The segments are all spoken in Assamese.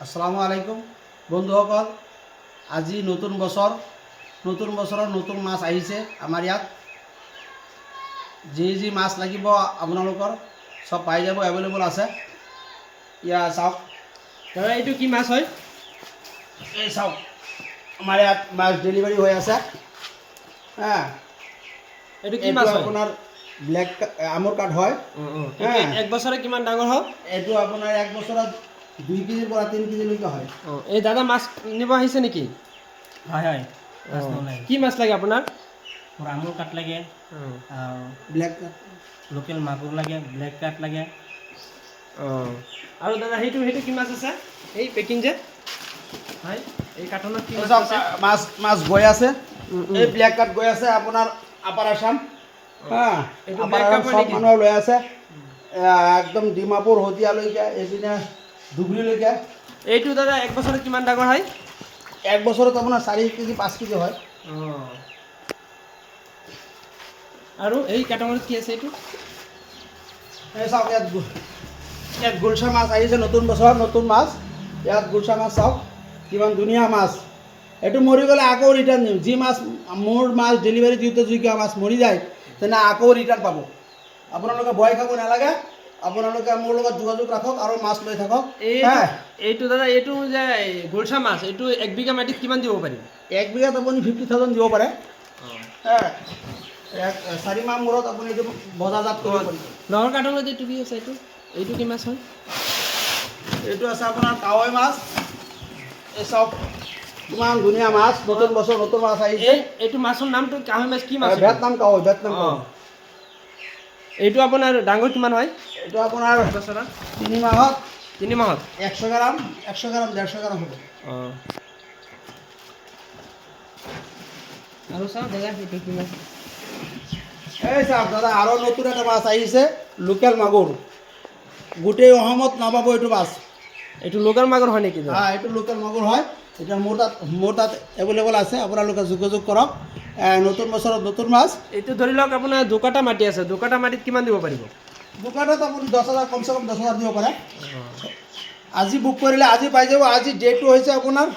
আসসালামু আলাইকুম বন্ধুসকল। আজি নতুন বছৰৰ নতুন মাছ আহিছে আমাৰ ইয়াত। যি মাছ লাগিব আপোনালোকৰ সব পাই যাব, এভেইলেবল আছে। ইয়া চাওক দাদা এইটো কি মাছ হয়? এই চাওক আমাৰ ইয়াত মাছ ডেলিভাৰী হৈ আছে। এইটো কি মাছ হয়? আপোনাৰ ব্লেক আমৰ কাঠ হয়। এক বছৰে কিমান ডাঙৰ হয়? এইটো আপোনাৰ এক বছৰত 2 কেজিৰ পৰা 3 কেজিলৈকে হয়। এই দাদা মাছ নিব আহিছে নেকি? হয় মাছ নলাই কি মাছ লাগে আপোনাৰ? মোৰ আমুল কাঠ লাগে, ব্লেক কাঠ, লোকেল মাগুৰ লাগে, ব্লেক কাঠ লাগে। আৰু দাদা সেইটো কি মাছ আছে? এই পেকিং যে হয়, এই কাৰ্টনত কি মাছ চাওক, আছে? মাছ গৈ আছে। এই ব্লেক কাঠ গৈ আছে আপোনাৰ আপাৰ আছাম। এইটো আপাৰ black আছাম cup হয় সব নেকি? মানুহে লৈ আছে। একদম ডিমাপুৰ হদিয়ালৈকে, এইপিনে ধুবুৰীলৈকে। এইটো দাদা এক বছৰত কিমান ডাঙৰ হয়? এক বছৰত আপোনাৰ 4 কেজি 5 কেজি হয়। আৰু এই কাৰ্টনত কি আছে এইটো? এই চাওক ইয়াত গুলচা মাছ আহিছে, নতুন বছৰত নতুন মাছ। ইয়াত গুলচা মাছ চাওক কিমান ধুনীয়া মাছ। এইটো মৰি গ'লে আকৌ ৰিটাৰ্ণ দিম। যি মাছ মোৰ মাছ ডেলিভাৰী দিওঁতে যদি কিবা মাছ মৰি যায় তেনে আকৌ ৰিটাৰ্ণ পাব। আপোনালোকে ভয় খাব নালাগে, আপোনালোকে মোৰ লগত যোগাযোগ ৰাখক আৰু মাছ লৈ থাকক। এইটো দাদা এইটো যে গুলচা মাছ, এইটো 1 বিঘা মাটিত কিমান দিব পাৰিম? 1 বিঘাত আপুনি 50,000 দিব পাৰে। 4 মাহ মূৰত আপুনি এইটো বজাৰজাত কৰিব পাৰিব। ডাঙৰ কাৰ্টনত এইটো কি আছে? এইটো কি মাছ হয়? এইটো আছে আপোনাৰ কাৱৈ মাছ। এই চাওক কিমান ধুনীয়া মাছ, নতুন বছৰ নতুন মাছ আহিছে। এইটো মাছৰ নামটো কাৱৈ মাছ কি মাছ? ভিয়েটনাম কাৱৈ, ভিয়েটনাম কাৱৈ। এইটো আপোনাৰ ডাঙৰ কিমান হয়? এইটো আপোনাৰ বছৰত 3 মাহত 3 মাহত 100 গ্ৰাম 150 গ্ৰাম হ'ব। আৰু চাওঁ দাদা এইটো কি মাছ? এই চাওক দাদা আৰু নতুন এটা মাছ আহিছে, লোকেল মাগুৰ। গোটেই অসমত নাপাব এইটো মাছ। এইটো লোকেল মাগুৰ হয় নেকি? এইটো লোকেল মাগুৰ হয়। এতিয়া মোৰ তাত এভেইলেবল আছে, আপোনালোকে যোগাযোগ কৰক। নতুন বছৰত নতুন মাছ। এইটো ধৰি লওক আপোনাৰ 2 কাঠা মাটি আছে, 2 কাঠা মাটিত কিমান দিব পাৰিব? দোকানত আপুনি 10,000 কমচে কম 10,000 দিব পাৰে। আজি বুক কৰিলে আজি পাই যাব। আজি ডেটটো হৈছে আপোনাৰ,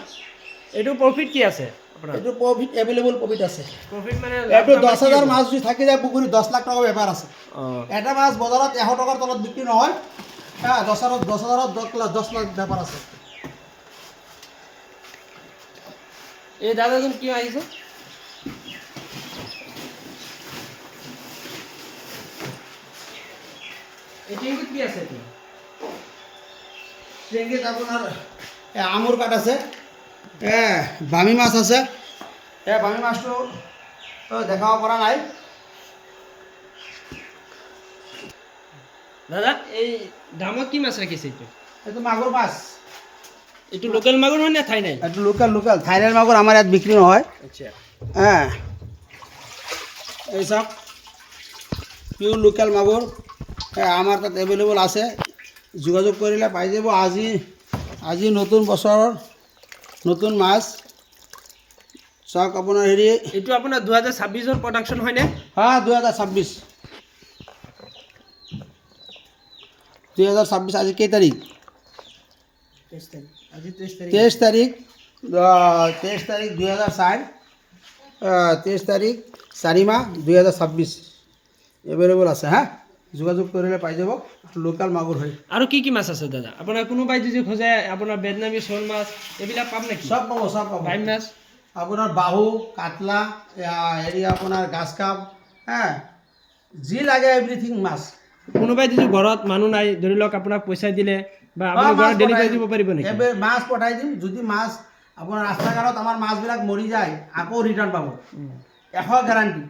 এইটো প্ৰফিট কি আছে আপোনাৰ? এইটো প্ৰফিট এভেইলেবল প্ৰফিট আছে। প্ৰফিট মানে এইটো 10,000 মাছ যদি থাকি যায় পুখুৰী 10 লাখ টকা বেপাৰ আছে। অঁ এটা মাছ বজাৰত 100 টকাৰ তলত বিক্ৰী নহয়। 10,000ত 10 লাখ বেপাৰ আছে। এই দাদাজন কি আহিছে? এই টেংকিত কি আছে এইটো? টেংকিত আপোনাৰ আমৰ কাঠ আছে, বামি মাছ আছে। বামি মাছটো দেখাব পৰা নাই। দাদা এই দামত কি মাছ ৰাখিছে এইটো? এইটো মাগুৰ মাছ। এইটো লোকেল মাগুৰ হয় নে থাই নাই? এইটো লোকেল থাইলেণ্ড মাগুৰ আমাৰ ইয়াত বিক্ৰী নহয়। আচ্ছা এই চাওক পিয়ৰ লোকেল মাগুৰ আমাৰ তাত এভেইলেবল আছে। যোগাযোগ কৰিলে পাই যাব। আজি নতুন বছৰৰ নতুন মাছ। চাওক আপোনাৰ হেৰি এইটো আপোনাৰ 2026ৰ প্ৰডাকশ্যন হয়নে? 2026 আজি কেই তাৰিখ? 23 তাৰিখ 2004 23 তাৰিখ 4 মাহ 2026 এভেইলেবল আছে। যোগাযোগ কৰিলে পাই যাব। লোকেল মাগুৰ হয়। আৰু কি মাছ আছে দাদা? আপোনাৰ কোনোবাই যদি খোজে আপোনাৰ বেদনামী শ'ল মাছ এইবিলাক পাম নেকি? সব পাব। বাইম মাছ আপোনাৰ বাহু, কাতলা, হেৰি আপোনাৰ গাছ কাপ, যি লাগে এভৰিথিং মাছ। কোনোবাই যদি ঘৰত মানুহ নাই, ধৰি লওক আপোনাক পইচা দিলে বা আপুনি ঘৰত ডেলিভাৰী দিব পাৰিব নেকি? মাছ পঠাই দিম। যদি মাছ আপোনাৰ ৰাস্তা ঘাটত আমাৰ মাছবিলাক মৰি যায় আকৌ ৰিটাৰ্ণ পাব, 100 গেৰাণ্টি।